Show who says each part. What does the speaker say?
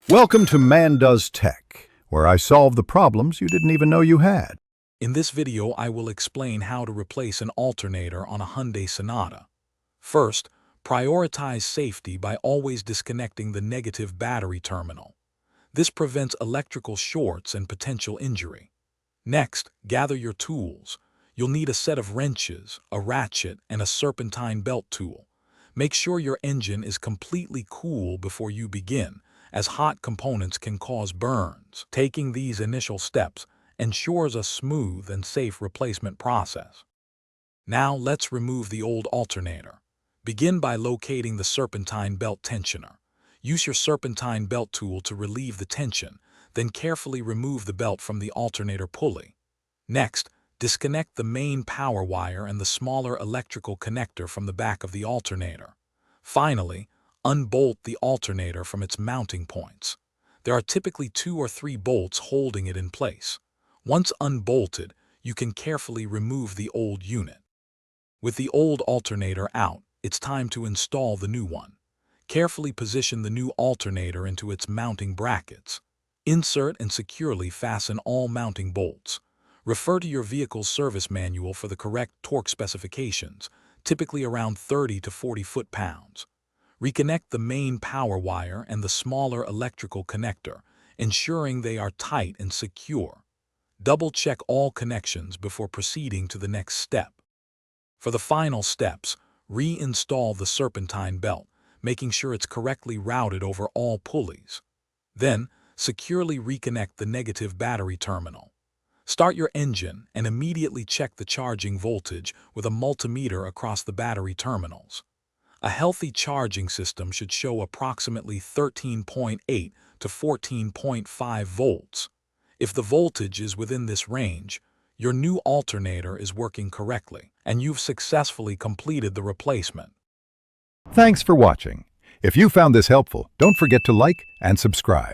Speaker 1: Welcome to Man Does Tech, where I solve the problems you didn't even know you had.
Speaker 2: In this video, I will explain how to replace an alternator on a Hyundai Sonata. First, prioritize safety by always disconnecting the negative battery terminal. This prevents electrical shorts and potential injury. Next, gather your tools. You'll need a set of wrenches, a ratchet, and a serpentine belt tool. Make sure your engine is completely cool before you begin, as hot components can cause burns. Taking these initial steps ensures a smooth and safe replacement process. Now let's remove the old alternator. Begin by locating the serpentine belt tensioner. Use your serpentine belt tool to relieve the tension, then carefully remove the belt from the alternator pulley. Next, disconnect the main power wire and the smaller electrical connector from the back of the alternator. Finally, unbolt the alternator from its mounting points. There are typically 2 or 3 bolts holding it in place. Once unbolted, you can carefully remove the old unit. With the old alternator out, it's time to install the new one. Carefully position the new alternator into its mounting brackets. Insert and securely fasten all mounting bolts. Refer to your vehicle's service manual for the correct torque specifications, typically around 30 to 40 foot-pounds. Reconnect the main power wire and the smaller electrical connector, ensuring they are tight and secure. Double-check all connections before proceeding to the next step. For the final steps, reinstall the serpentine belt, making sure it's correctly routed over all pulleys. Then, securely reconnect the negative battery terminal. Start your engine and immediately check the charging voltage with a multimeter across the battery terminals. A healthy charging system should show approximately 13.8 to 14.5 volts. If the voltage is within this range, your new alternator is working correctly, and you've successfully completed the replacement.
Speaker 1: Thanks for watching. If you found this helpful, don't forget to like and subscribe.